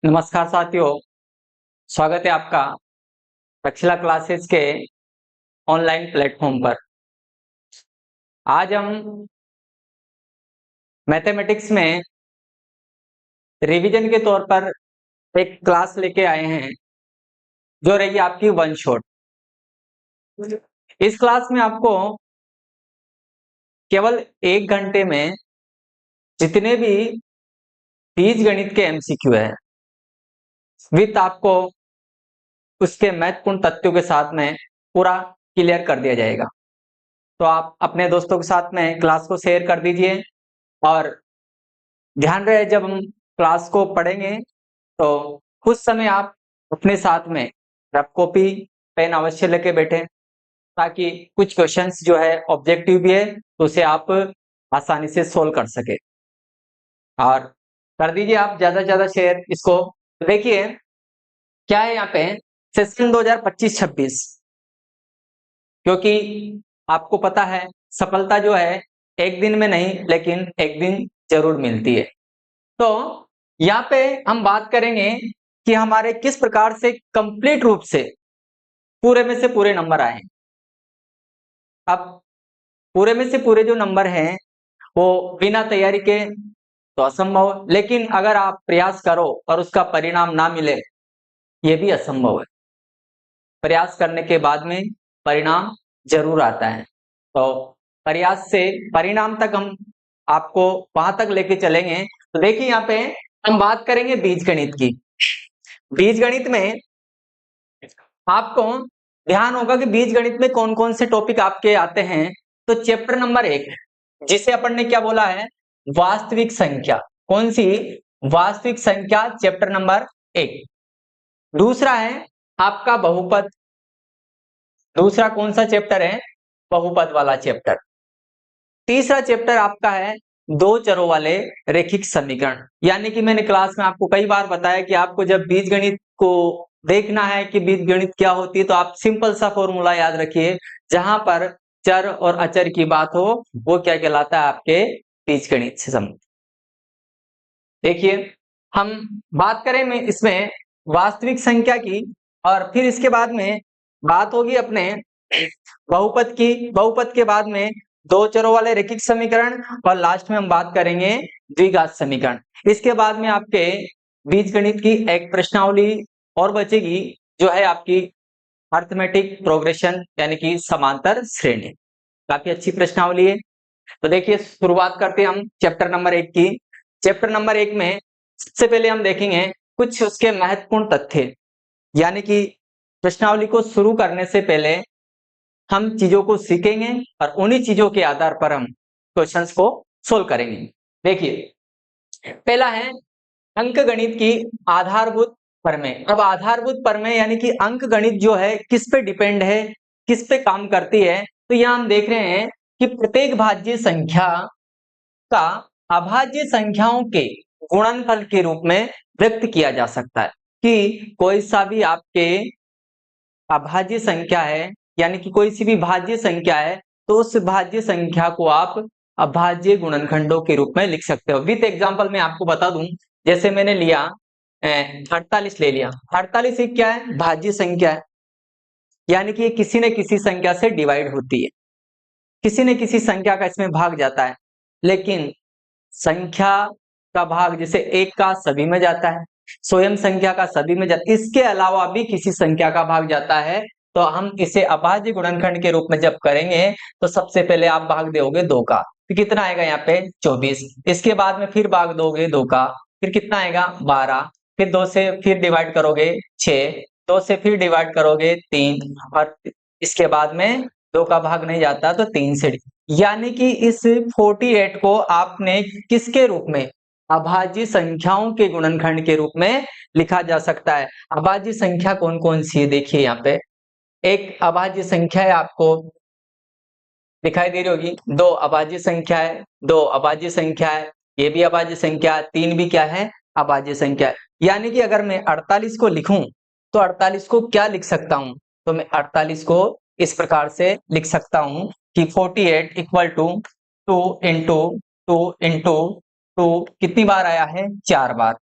नमस्कार साथियों, स्वागत है आपका रक्षला क्लासेस के ऑनलाइन प्लेटफॉर्म पर। आज हम मैथमेटिक्स में रिवीजन के तौर पर एक क्लास लेके आए हैं जो रही आपकी वन शॉट। इस क्लास में आपको केवल 1 घंटे में जितने भी बीजगणित के एमसीक्यू है विथ आपको उसके महत्वपूर्ण तथ्यों के साथ में पूरा क्लियर कर दिया जाएगा। तो आप अपने दोस्तों के साथ में क्लास को शेयर कर दीजिए और ध्यान रहे जब हम क्लास को पढ़ेंगे तो कुछ समय आप अपने साथ में रफ कॉपी पेन अवश्य लेके बैठे ताकि कुछ क्वेश्चंस जो है ऑब्जेक्टिव भी है तो उसे आप आसानी से सोल्व कर सके। और कर दीजिए आप ज्यादा से ज्यादा शेयर इसको। तो देखिए क्या है यहाँ पे सेशन 2025-26, क्योंकि आपको पता है सफलता जो है एक दिन में नहीं लेकिन एक दिन जरूर मिलती है। तो यहाँ पे हम बात करेंगे कि हमारे किस प्रकार से कंप्लीट रूप से पूरे में से पूरे नंबर आए। अब पूरे में से पूरे जो नंबर हैं वो बिना तैयारी के तो असंभव, लेकिन अगर आप प्रयास करो और उसका परिणाम ना मिले ये भी असंभव है। प्रयास करने के बाद में परिणाम जरूर आता है। तो प्रयास से परिणाम तक हम आपको वहां तक लेके चलेंगे। तो देखिए यहाँ पे हम बात करेंगे बीजगणित की। बीजगणित में आपको ध्यान होगा कि बीजगणित में कौन कौन से टॉपिक आपके आते हैं। तो चैप्टर नंबर 1 जिसे अपन ने क्या बोला है, वास्तविक संख्या। कौन सी? वास्तविक संख्या, चैप्टर नंबर 1। दूसरा है आपका बहुपद। दूसरा कौन सा चैप्टर है? बहुपद वाला चैप्टर। तीसरा चैप्टर आपका है दो चरों वाले रैखिक समीकरण। यानी कि मैंने क्लास में आपको कई बार बताया कि आपको जब बीजगणित को देखना है कि बीजगणित क्या होती है तो आप सिंपल सा फॉर्मूला याद रखिए, जहां पर चर और अचर की बात हो वो क्या कहलाता है, आपके बीजगणित से संबंधित। देखिए हम बात करें में इसमें वास्तविक संख्या की और फिर इसके बाद में बात होगी अपने बहुपद की। बहुपद के बाद में दो चरों वाले रैखिक समीकरण और लास्ट में हम बात करेंगे द्विघात समीकरण। इसके बाद में आपके बीजगणित की एक प्रश्नावली और बचेगी जो है आपकी अर्थमेटिक प्रोग्रेशन यानी कि समांतर श्रेणी। काफी अच्छी प्रश्नावली है। तो देखिए शुरुआत करते हैं हम चैप्टर नंबर 1 की। चैप्टर नंबर 1 में सबसे पहले हम देखेंगे कुछ उसके महत्वपूर्ण तथ्य, यानी कि प्रश्नावली को शुरू करने से पहले हम चीजों को सीखेंगे और उन्हीं चीजों के आधार पर हम क्वेश्चंस को सोल्व करेंगे। देखिए पहला है अंक गणित की आधारभूत परमें। अब आधारभूत परमें यानी कि अंक गणित जो है किस पे डिपेंड है, किस पे काम करती है। तो यहाँ हम देख रहे हैं कि प्रत्येक भाज्य संख्या का अभाज्य संख्याओं के गुणनफल के रूप में व्यक्त किया जा सकता है। कि कोई सा भी आपके अभाज्य संख्या है यानी कि कोई सी भी भाज्य संख्या है तो उस भाज्य संख्या को आप अभाज्य गुणनखंडों के रूप में लिख सकते हो। विथ एग्जांपल मैं आपको बता दूं, जैसे मैंने लिया 48 ले लिया। 48 एक क्या है? भाज्य संख्या है, यानी कि ये किसी न किसी संख्या से डिवाइड होती है, किसी न किसी संख्या का इसमें भाग जाता है। लेकिन संख्या का भाग जैसे एक का सभी में जाता है, स्वयं संख्या का सभी में जाता है, इसके अलावा भी किसी संख्या का भाग जाता है तो हम इसे अभाज्य गुणनखंड के रूप में जब करेंगे तो सबसे पहले आप भाग दोगे 2 का, तो कितना आएगा यहाँ पे 24। इसके बाद में फिर भाग दोगे 2 का, फिर कितना आएगा 12। फिर 2 से फिर डिवाइड करोगे 6, 2 से फिर डिवाइड करोगे 3 और इसके बाद में 2 का भाग नहीं जाता तो 3 से। यानी कि इस 48 को आपने किसके रूप में? अभाज्य संख्याओं के गुणनखंड के रूप में लिखा जा सकता है। अभाज्य संख्या कौन कौन सी है देखिए यहाँ पे। एक अभाज्य संख्या है आपको दिखाई दे रही होगी, 2 अभाज्य संख्या है, 2 अभाज्य संख्या है, ये भी अभाज्य संख्या, 3 भी क्या है? अभाज्य संख्या है। यानी कि अगर मैं 48 को लिखूं तो 48 को क्या लिख सकता हूं? तो मैं 48 को इस प्रकार से लिख सकता हूं कि 48 इक्वल टू 2 इंटू 2 इंटू 2 कितनी बार आया है? 4 बार।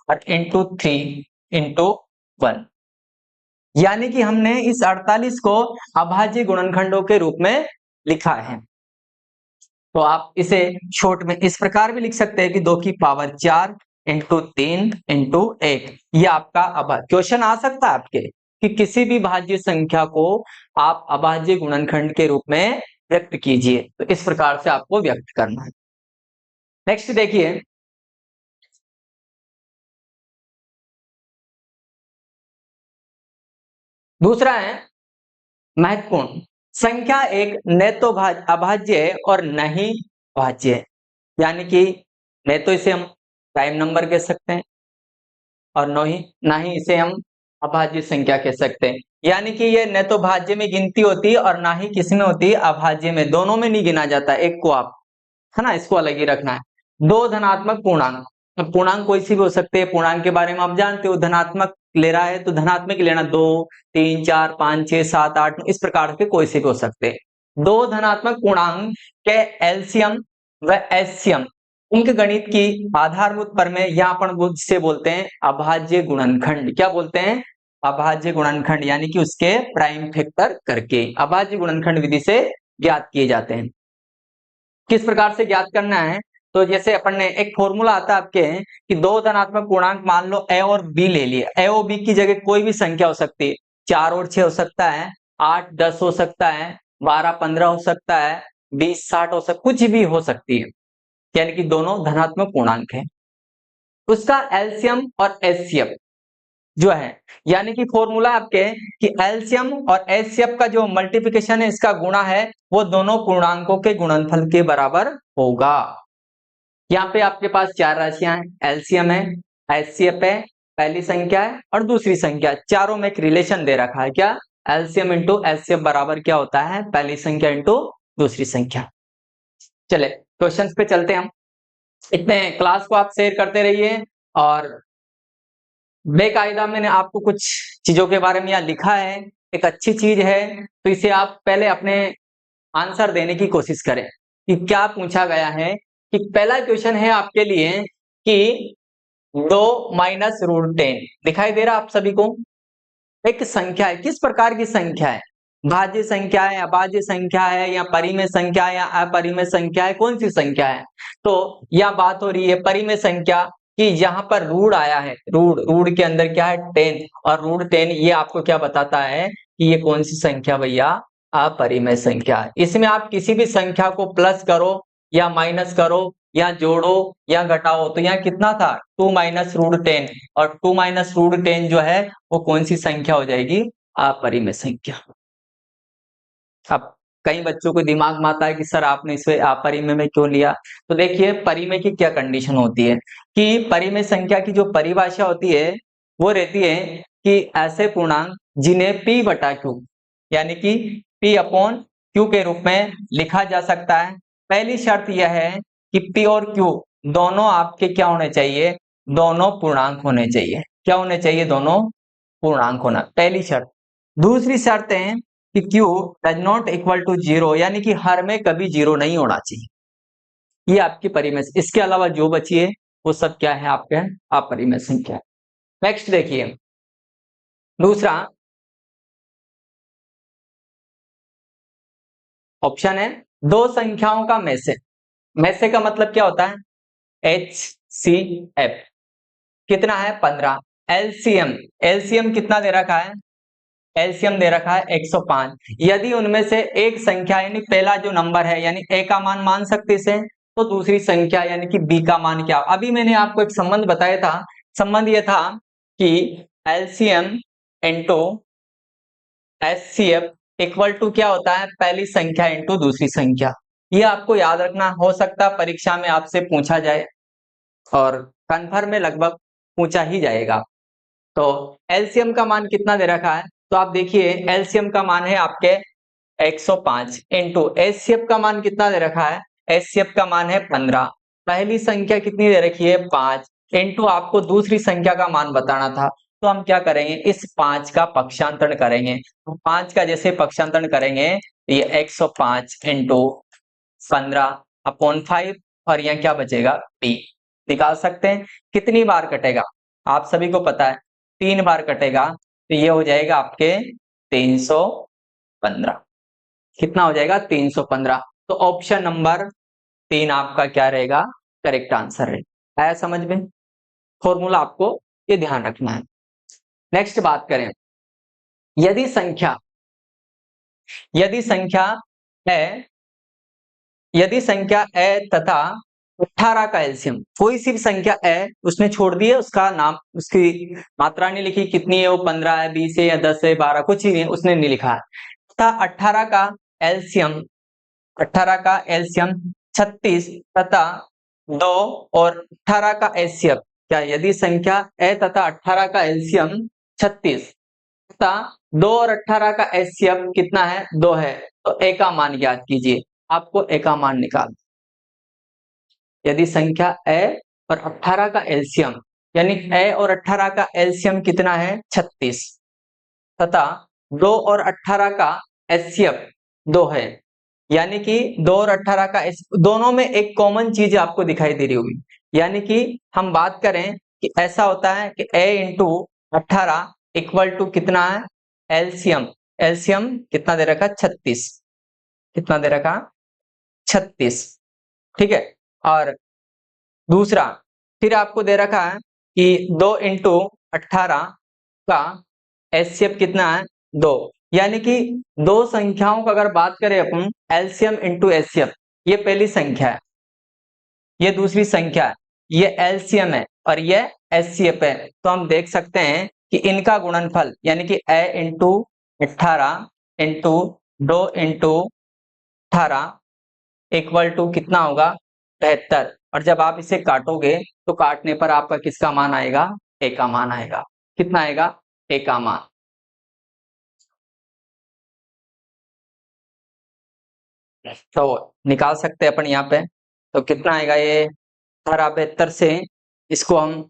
और इंटू 3 इंटू 1, यानी कि हमने इस 48 को अभाज्य गुणनखंडों के रूप में लिखा है। तो आप इसे शॉर्ट में इस प्रकार भी लिख सकते हैं कि 2 की पावर 4 इंटू 3 इंटू 1। ये आपका क्वेश्चन आ सकता है आपके कि किसी भी भाज्य संख्या को आप अभाज्य गुणनखंड के रूप में व्यक्त कीजिए, तो इस प्रकार से आपको व्यक्त करना है। नेक्स्ट देखिए, दूसरा है महत्वपूर्ण संख्या एक न तो अभाज्य है और न ही भाज्य है, यानी कि न तो इसे हम प्राइम नंबर कह सकते हैं और ना ही इसे हम अभाज्य संख्या कह सकते हैं, यानी कि ये न तो भाज्य में गिनती होती है और ना ही किस में होती है, अभाज्य में। दोनों में नहीं गिना जाता एक को, आप है ना, इसको अलग ही रखना है। दो धनात्मक पूर्णांक, अब पूर्णांक कोई सी भी हो सकते हैं, पूर्णांक के बारे में आप जानते हो, धनात्मक ले रहा है तो धनात्मक लेना, 2 3 4 5 6 7 8 इस प्रकार के कोई से भी हो सकते हैं। दो धनात्मक पूर्णांक के एलसीएम व एचसीएम, उनके गणित की आधारभूत प्रमेय यहाँ पर जिसे बोलते हैं अभाज्य गुणनखंड। क्या बोलते हैं? अभाज्य गुणनखंड, यानी कि उसके प्राइम फैक्टर करके अभाज्य गुणनखंड विधि से ज्ञात किए जाते हैं। किस प्रकार से ज्ञात करना है? तो जैसे अपन ने एक फॉर्मूला आता है आपके कि दो धनात्मक पूर्णांक मान लो ए और बी ले लिए, ए और बी की जगह कोई भी संख्या हो सकती है, 4 और 6 हो सकता है, 8 10 हो सकता है, 12 15 हो सकता है, 20 60 हो सकता, कुछ भी हो सकती है, यानी कि दोनों धनात्मक पूर्णांक है। उसका एलसीएम और एचसीएफ जो है, यानी कि फॉर्मूला आपके कि एलसीएम और एचसीएफ का जो मल्टीप्लिकेशन है, इसका गुणा है, वो दोनों पूर्णांकों के गुणनफल के बराबर होगा। यहाँ पे आपके पास चार राशियां हैं, एलसीएम है, एचसीएफ है, पहली संख्या है और दूसरी संख्या, चारों में एक रिलेशन दे रखा है। क्या? एलसीएम इंटू एचसीएफ बराबर क्या होता है? पहली संख्या इंटू दूसरी संख्या। चले क्वेश्चंस पे चलते हैं हम। इतने क्लास को आप शेयर करते रहिए, और बेकायदा मैंने आपको कुछ चीजों के बारे में यहाँ लिखा है, एक अच्छी चीज है, तो इसे आप पहले अपने आंसर देने की कोशिश करें कि क्या पूछा गया है। कि पहला क्वेश्चन है आपके लिए कि 2 माइनस रूट 10 दिखाई दे रहा आप सभी को, एक संख्या है, किस प्रकार की संख्या है? भाज्य संख्या है, अभाज्य संख्या है, या परिमेय संख्या है, या अपरिमेय संख्या है, कौन सी संख्या है? तो यह बात हो रही है परिमेय संख्या कि यहाँ पर रूट आया है, रूट के अंदर क्या है? 10, और रूट 10 ये आपको क्या बताता है कि ये कौन सी संख्या भैया? अपरिमेय संख्या है। इसमें आप किसी भी संख्या को प्लस करो या माइनस करो या जोड़ो या घटाओ, तो यहाँ कितना था? 2 माइनस रूट 10, और 2 माइनस रूट 10 जो है वो कौन सी संख्या हो जाएगी? अपरिमेय संख्या। अब कई बच्चों को दिमाग में आता है कि सर आपने इसे अपरिमेय में क्यों लिया? तो देखिए परिमेय की क्या कंडीशन होती है कि परिमेय संख्या की जो परिभाषा होती है वो रहती है कि ऐसे पूर्णांक जिन्हें p बटा q, यानी कि p अपॉन q के रूप में लिखा जा सकता है। पहली शर्त यह है कि p और q दोनों आपके क्या होने चाहिए? दोनों पूर्णांक होने चाहिए। क्या होने चाहिए? दोनों पूर्णांक होना, पहली शर्त। दूसरी शर्त है कि q does not equal to 0, यानी कि हर में कभी 0 नहीं होना चाहिए। ये आपकी परिमेय, इसके अलावा जो बची है वो सब क्या है? आपके अपरिमेय संख्या। नेक्स्ट देखिए, दूसरा ऑप्शन है दो संख्याओं का में से का मतलब क्या होता है? HCF कितना है? 15। एलसीएम, एलसीएम कितना दे रखा है? एलसीएम दे रखा है 105। यदि उनमें से एक संख्या यानी पहला जो नंबर है यानी ए का मान सकते इसे, तो दूसरी संख्या यानी कि बी का मान क्या? अभी मैंने आपको एक संबंध बताया था, संबंध यह था कि LCM into HCF equal to क्या होता है? पहली संख्या इंटू दूसरी संख्या। ये आपको याद रखना, हो सकता है परीक्षा में आपसे पूछा जाए, और कन्फर्म में लगभग पूछा ही जाएगा। तो एलसीएम का मान कितना दे रखा है? तो आप देखिए एलसीएम का मान है आपके 105 इंटू एचसीएफ का मान कितना दे रखा है? एचसीएफ का मान है 15। पहली संख्या कितनी दे रखी है? 5 इंटू आपको दूसरी संख्या का मान बताना था, तो हम क्या करेंगे? इस 5 का पक्षांतरण करेंगे। तो 5 का जैसे पक्षांतरण करेंगे, ये 105 इंटू 15 अपॉन 5, और यहाँ क्या बचेगा? बी। निकाल सकते हैं कितनी बार कटेगा? आप सभी को पता है 3 बार कटेगा तो ये हो जाएगा आपके 315। कितना हो जाएगा? 315। तो ऑप्शन नंबर 3 आपका क्या रहेगा? करेक्ट आंसर रहेगा। आया समझ में? फॉर्मूला आपको ये ध्यान रखना है। नेक्स्ट बात करें, यदि संख्या है यदि संख्या ए तथा 18 का एलसीएम, कोई सी भी संख्या है उसने छोड़ दी है, उसका नाम, उसकी मात्रा नहीं लिखी, कितनी है वो, 15 है, 20 है या 10 है, 12, कुछ ही नहीं, उसने नहीं लिखा है, तथा 18 का एलसीएम 36 तथा 2 और 18 का एलसीएम, क्या यदि संख्या ए तथा 18 का एलसीएम 36 तथा 2 और 18 का एलसीएम कितना है? 2 है, तो ए का मान ज्ञात कीजिए। आपको ए का मान निकाल, यदि संख्या ए और 18 का एलसीएम, यानी ए और 18 का एलसीएम कितना है? 36 तथा 2 और 18 का एचसीएफ 2 है, यानी कि 2 और 18 का दोनों में एक कॉमन चीज आपको दिखाई दे रही होगी, यानी कि हम बात करें कि ऐसा होता है कि a इंटू 18 इक्वल टू कितना है? एलसीएम। एलसीएम कितना दे रखा? 36। कितना दे रखा? 36। ठीक है। और दूसरा फिर आपको दे रखा है कि 2 इंटू 18 का एचसीएफ कितना है? 2। यानी कि दो संख्याओं का अगर बात करें अपन, एलसीएम इंटू एचसीएफ, ये पहली संख्या है, ये दूसरी संख्या है, ये एलसीएम है और ये एचसीएफ है, तो हम देख सकते हैं कि इनका गुणनफल यानी कि a into 18 into 2 into 18 equal to कितना होगा? 73। और जब आप इसे काटोगे तो काटने पर आपका किसका मान आएगा? ए का मान आएगा। कितना आएगा? ए का मान। तो निकाल सकते हैं अपन यहाँ पे, तो कितना आएगा? ये 1872 से इसको हम